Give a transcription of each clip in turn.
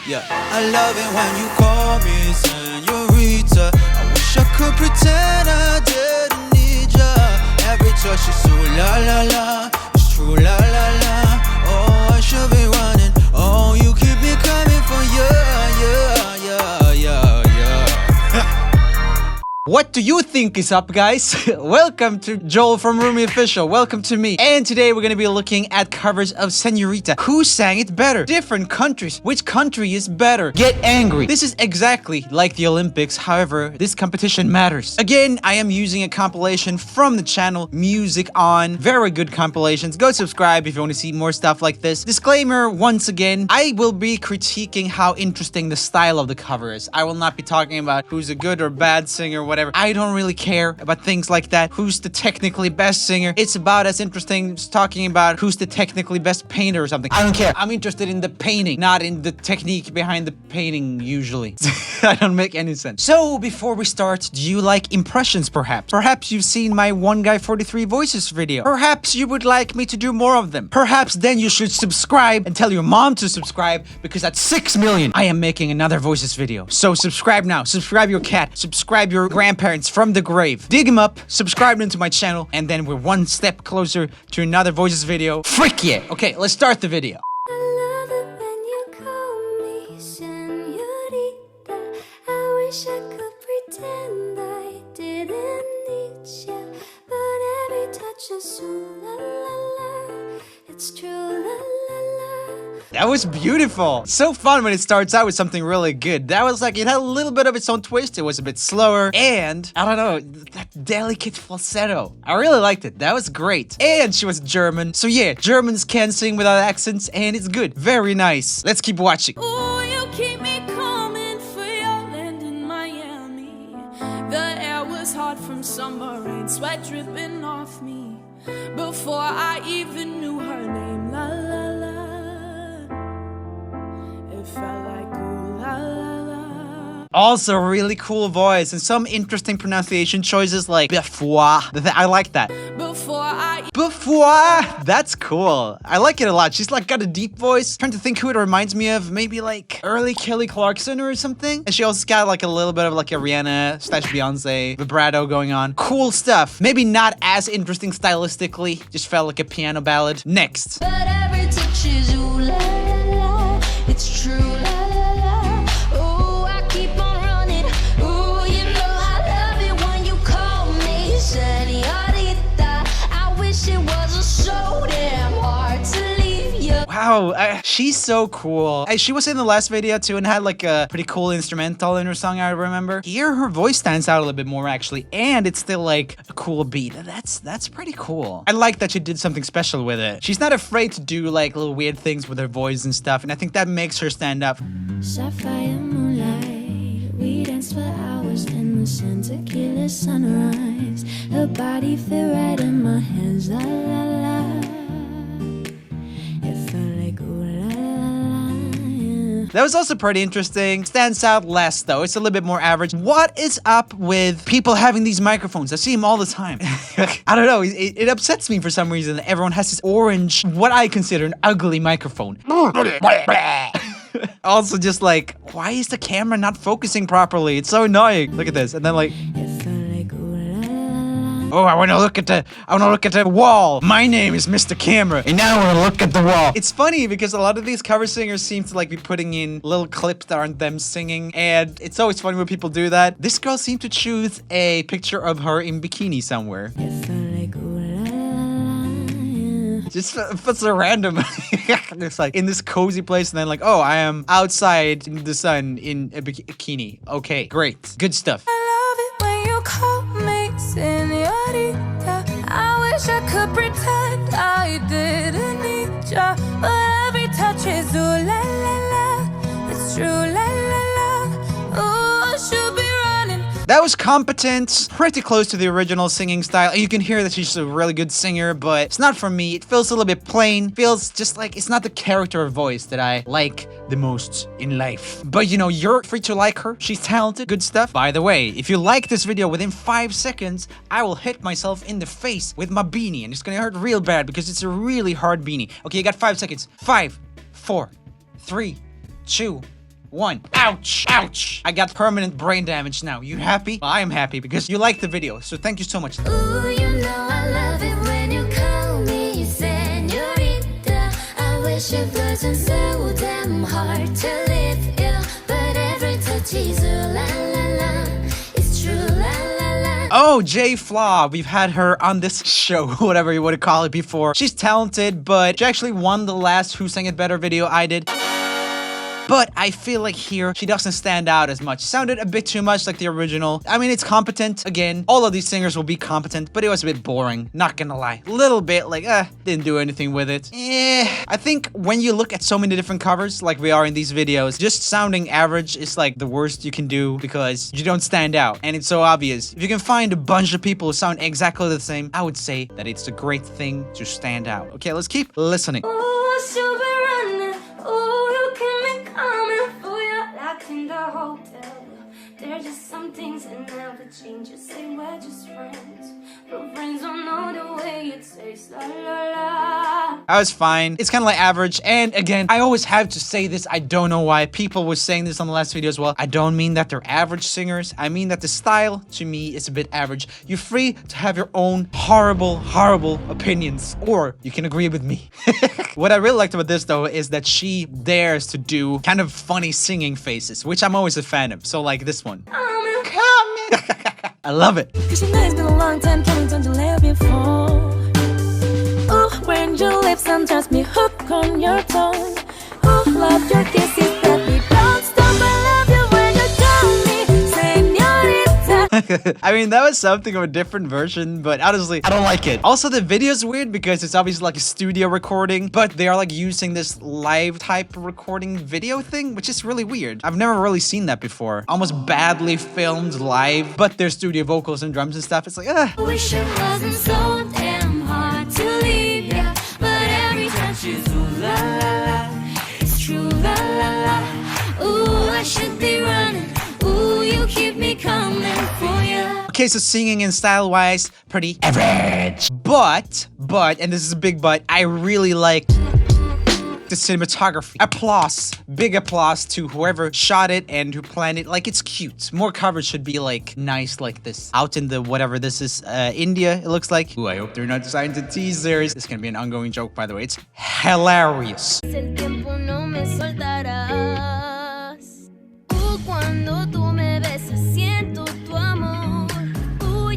Yeah. I love it when you call me Señorita. I wish I could pretend I didn't need ya. Every touch is so la la la. It's true la la la. Oh, I should be running. Oh, you keep me coming for you. Yeah, yeah, yeah, yeah. What do you think is up, guys? Welcome to Joel from RoomieOfficial. Welcome to me. And today we're gonna be looking at covers of Señorita. Who sang it better? Different countries. Which country is better? Get angry. This is exactly like the Olympics. However, this competition matters. Again, I am using a compilation from the channel Music On. Very good compilations. Go subscribe if you want to see more stuff like this. Disclaimer, once again, I will be critiquing how interesting the style of the cover is. I will not be talking about who's a good or bad singer, whatever. I don't really care about things like that. Who's the technically best singer? It's about as interesting as talking about who's the technically best painter or something. I don't care. I'm interested in the painting, not in the technique behind the painting, usually. I don't make any sense. So, before we start, do you like impressions, perhaps? Perhaps you've seen my One Guy 43 Voices video. Perhaps you would like me to do more of them. Perhaps then you should subscribe and tell your mom to subscribe, because at 6 million, I am making another Voices video. So subscribe now. Subscribe your cat. Subscribe your grandparents from the grave. Dig them up, subscribe them to my channel, and then we're one step closer to another Voices video. Frick yeah! Okay, let's start the video. I love it when you call me Señorita. I wish I could pretend I didn't need you, but every touch is so la la la. It's true la la la. That was beautiful. It's so fun when it starts out with something really good. That was like, it had a little bit of its own twist. It was a bit slower, and I don't know, that delicate falsetto. I really liked it. That was great. And she was German. So yeah, Germans can sing without accents, and it's good. Very nice. Let's keep watching. Ooh, you keep me coming for your land in Miami. The air was hot from summer rain, sweat dripping off me. Before I even knew her name, la la la. It felt like ooh la la la. Also, really cool voice and some interesting pronunciation choices like Bogfaire. I like that. Bogfaire! That's cool. I like it a lot. She's like got a deep voice. Trying to think who it reminds me of. Maybe like early Kelly Clarkson or something. And she also got like a little bit of like a Rihanna / Beyonce vibrato going on. Cool stuff. Maybe not as interesting stylistically. Just felt like a piano ballad. Next. But every touch is ooh la la la. It's true la la la. Ooh, I keep on running. Ooh, you know I love it when you call me Señorita. I wish it wasn't so damn hard to leave you. Wow, she's so cool. She was in the last video too and had like a pretty cool instrumental in her song, I remember. Here, her voice stands out a little bit more actually, and it's still like a cool beat. That's pretty cool. I like that she did something special with it. She's not afraid to do like little weird things with her voice and stuff, and I think that makes her stand up. Sapphire moonlight, we danced for hours in the Santa Tequila sunrise. Her body fit right in my hands, la la la. It felt like ooh la la la. That was also pretty interesting. Stands out less though. It's a little bit more average. What is up with people having these microphones? I see them all the time. I don't know. It upsets me for some reason that everyone has this orange, what I consider an ugly microphone. Also, just like, why is the camera not focusing properly? It's so annoying. Look at this. And then like, It felt like ooh la la la. oh, I want to look at the wall. My name is Mr. Camera, and now I want to look at the wall. It's funny because a lot of these cover singers seem to like be putting in little clips that aren't them singing, and it's always funny when people do that. This girl seemed to choose a picture of her in bikini somewhere. It felt like ooh la la la. Just for so random. It's like in this cozy place, and then like, oh, I am outside in the sun in a bikini. Okay, great, good stuff. I love it when you call me Señorita. I wish I could pretend I didn't need ya, but every touch is ooh la la la. It's true la la la. Ooh, I should be running. That was competent, pretty close to the original singing style. You can hear that she's a really good singer, but it's not for me. It feels a little bit plain. Feels just like it's not the character or voice that I like the most in life. But you know, you're free to like her. She's talented, good stuff. By the way, if you like this video within 5 seconds, I will hit myself in the face with my beanie, and it's gonna hurt real bad because it's a really hard beanie. Okay, you got 5 seconds. 5, 4, 3, 2, 1. Ouch! Ouch! I got permanent brain damage now. You happy? Well, I am happy because you liked the video, so thank you so much. Ooh, you know I love it when you call me Señorita. I wish it wasn't so damn hard to live ill, but every touch is a la la la. It's true la la la. Oh, J Flaw. We've had her on this show, whatever you want to call it, before. She's talented, but she actually won the last Who Sang It Better video I did. But I feel like here, she doesn't stand out as much. Sounded a bit too much like the original. I mean, it's competent. Again, all of these singers will be competent, but it was a bit boring. Not gonna lie. Little bit like, didn't do anything with it. I think when you look at so many different covers, like we are in these videos, just sounding average is like the worst you can do because you don't stand out. And it's so obvious. If you can find a bunch of people who sound exactly the same, I would say that it's a great thing to stand out. Okay, let's keep listening. Ooh, she'll be running. Ooh, you can be coming for you like in the hotel. There's just some things that never change. You say we're just friends, but friends don't know the way it tastes. La la la. I was fine. It's kind of like average. And again, I always have to say this. I don't know why. People were saying this on the last video as well. I don't mean that they're average singers. I mean that the style, to me, is a bit average. You're free to have your own horrible, horrible opinions. Or you can agree with me. What I really liked about this, though, is that she dares to do kind of funny singing faces, which I'm always a fan of. So like this one. I love it. Cause you know it's been a long time coming, don't you let me fall. Ooh, when your lips undress me, hook on your tongue. Ooh, love your kisses, that me don't stop. I love you when you call me Señorita. I mean, that was something of a different version, but honestly, I don't like it. Also, the video's weird because it's obviously like a studio recording, but they are like using this live type recording video thing, which is really weird. I've never really seen that before. Almost badly filmed live, but there's studio vocals and drums and stuff. It's like, Wish it wasn't so damn hard to leave ya, but every touch is ooh la la la. It's true la la la. Ooh, I should be running. Ooh, you keep me coming for ya. Okay, so singing and style-wise, pretty average. But, and this is a big but, I really liked the cinematography. Applause. Big applause to whoever shot it and who planned it. Like, it's cute. More coverage should be, like, nice like this. Out in the whatever this is, India, it looks like. Ooh, I hope they're not trying to tease theirs. It's gonna be an ongoing joke, by the way. It's hilarious. El tiempo no me soltarás. Cuando tú me besas, siento tu amor.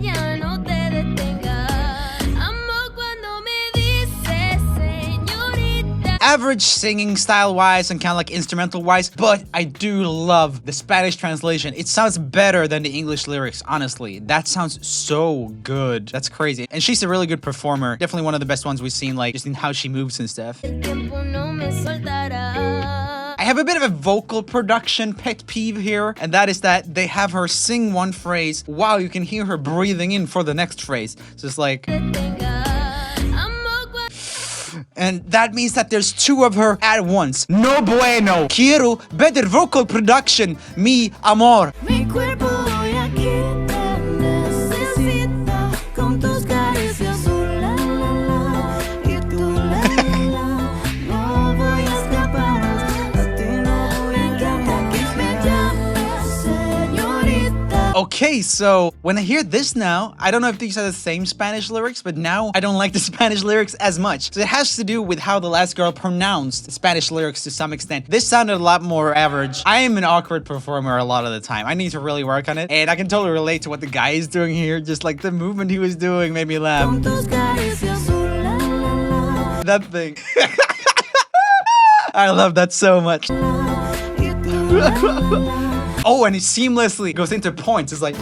Ya no te detengas. Amo cuando me dices, señorita. Average singing style-wise and kind of like instrumental-wise, but I do love the Spanish translation. It sounds better than the English lyrics, honestly. That sounds so good. That's crazy. And she's a really good performer. Definitely one of the best ones we've seen, like, just in how she moves and stuff. El tiempo no me soltarás. I have a bit of a vocal production pet peeve here, and that is that they have her sing one phrase while you can hear her breathing in for the next phrase. So it's like... And that means that there's two of her at once. No bueno. Quiero better vocal production, mi amor. Mi cuerpo hoy aquí te necesita con tus caricias, la la la, y tú la la la. No voy a escapar, a ti no voy a encantar que me llames señorita. Okay, so when I hear this now, I don't know if these are the same Spanish lyrics, but now I don't like the Spanish lyrics as much. So it has to do with how the last girl pronounced the Spanish lyrics to some extent. This sounded a lot more average. I am an awkward performer a lot of the time. I need to really work on it. And I can totally relate to what the guy is doing here. Just like the movement he was doing made me laugh. Con tus caricias, la la la. That thing. I love that so much. Oh, and it seamlessly goes into points. It's like...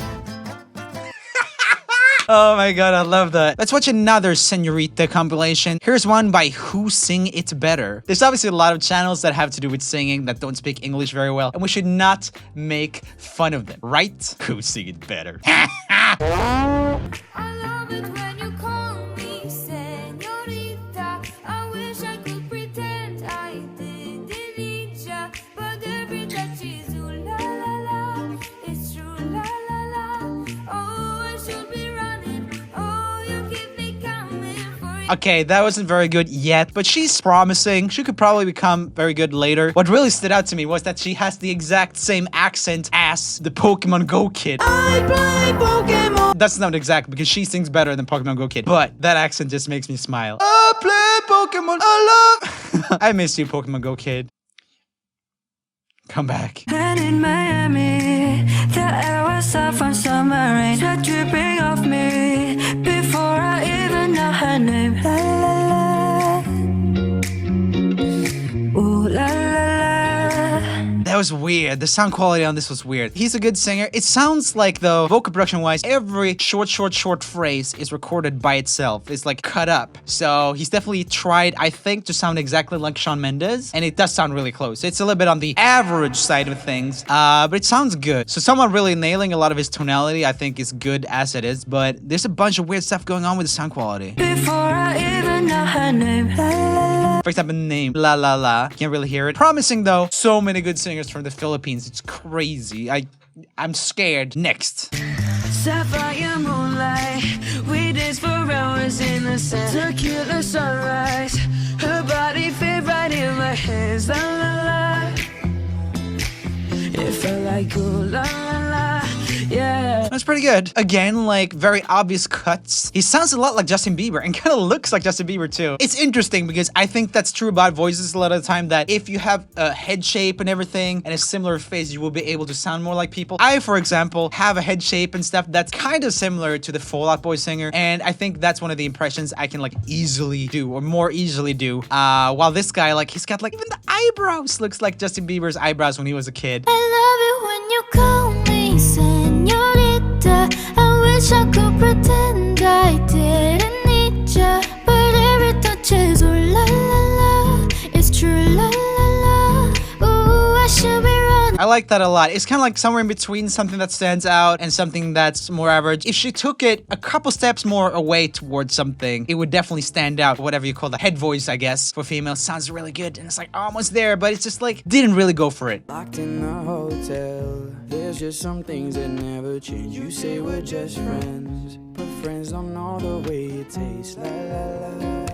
Oh my god, I love that. Let's watch another Señorita compilation. Here's one by Who Sing It Better. There's obviously a lot of channels that have to do with singing that don't speak English very well, and we should not make fun of them, right? Who Sing It Better. I love it when you call me señorita. I wish I could pretend I didn't need ya, but every touch is ooh la la la. It's true la la la. Oh, I should be running. Oh, you keep me coming for you. Okay, that wasn't very good yet, but she's promising. She could probably become very good later. What really stood out to me was that she has the exact same accent as the Pokemon Go kid. I play Pokemon. That's not exact because she sings better than Pokemon Go kid, but that accent just makes me smile. I play Pokemon. I love. I miss you, Pokemon Go kid. Come back. And in Miami, the air was off on summer rain, sweat dripping off me before I even know her name. La la la, ooh la la la. That was weird. The sound quality on this was weird. He's a good singer. It sounds like, though, vocal production-wise, every short phrase is recorded by itself. It's like cut up. So he's definitely tried, I think, to sound exactly like Shawn Mendes, and it does sound really close. It's a little bit on the average side of things, but it sounds good. So someone really nailing a lot of his tonality, I think, is good as it is, but there's a bunch of weird stuff going on with the sound quality. Before I even know her name. La la la. For example, the name La La La. Can't really hear it. Promising, though. So many good singers from the Philippines. It's crazy. I'm scared. Next. Sapphire moonlight, we danced for hours in the sun. Tequila sunrise, her body fit right in my hands. La la la, it felt like ooh la la la, yeah. That's pretty good. Again, like very obvious cuts. He sounds a lot like Justin Bieber and kind of looks like Justin Bieber too. It's interesting because I think that's true about voices a lot of the time, that if you have a head shape and everything and a similar face, you will be able to sound more like people. I, for example, have a head shape and stuff that's kind of similar to the Fall Out Boy singer, and I think that's one of the impressions I can like easily do, or more easily do. While this guy, like, he's got like even the eyebrows looks like Justin Bieber's eyebrows when he was a kid. I love it when you call me Señorita. I wish I could pretend I didn't need ya, but every touch is ooh la la la. It's true la la la. Ooh, I should be running. I like that a lot. It's kind of like somewhere in between something that stands out and something that's more average. If she took it a couple steps more away towards something, it would definitely stand out. Whatever you call the head voice, I guess, for females sounds really good. And it's like almost there, but it's just like didn't really go for it. Locked in the hotel. There's just some things that never change. You say we're just friends, but friends don't know the way it tastes. La la la.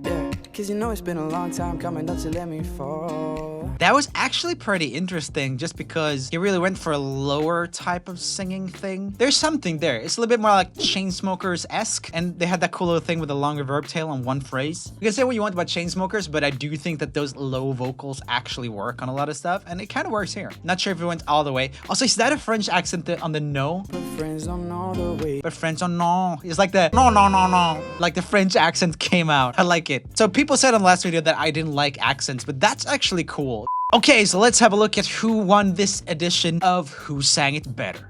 Yeah, 'cause you know it's been a long time coming, don't you let me fall. That was actually pretty interesting just because he really went for a lower type of singing thing. There's something there. It's a little bit more like Chainsmokers-esque, and they had that cool little thing with a longer verb tail on one phrase. You can say what you want about Chainsmokers, but I do think that those low vocals actually work on a lot of stuff, and it kind of works here. Not sure if it went all the way. Also, is that a French accent on the no? But friends don't know the way. But friends don't know. It's like the no, no, no, no. Like the French accent came out. I like it. So people said on the last video that I didn't like accents, but that's actually cool. Okay, so let's have a look at who won this edition of Who Sang It Better.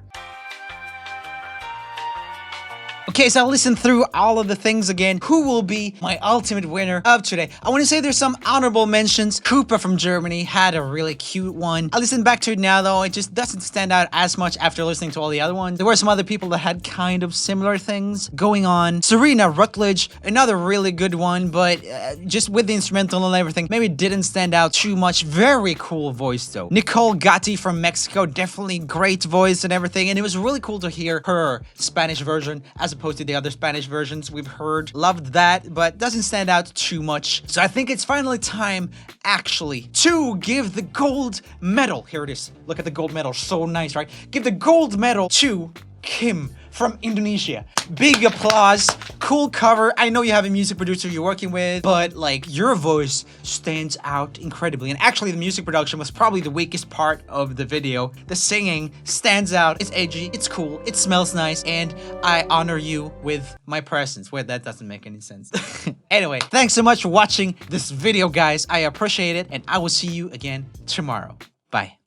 Okay, so I'll listen through all of the things again. Who will be my ultimate winner of today? I want to say there's some honorable mentions. Cooper from Germany had a really cute one. I listened back to it now, though. It just doesn't stand out as much after listening to all the other ones. There were some other people that had kind of similar things going on. Serena Rutledge, another really good one, but just with the instrumental and everything, maybe didn't stand out too much. Very cool voice, though. Nicole Gatti from Mexico, definitely great voice and everything, and it was really cool to hear her Spanish version as opposed to the other Spanish versions we've heard. Loved that, but doesn't stand out too much. So I think it's finally time, actually, to give the gold medal. Here it is. Look at the gold medal. So nice, right? Give the gold medal to Kim from Indonesia. Big applause. Cool cover. I know you have a music producer you're working with, but like your voice stands out incredibly. And actually the music production was probably the weakest part of the video. The singing stands out. It's edgy, it's cool, it smells nice, and I honor you with my presence. Wait, that doesn't make any sense. Anyway, thanks so much for watching this video, guys. I appreciate it, and I will see you again tomorrow. Bye.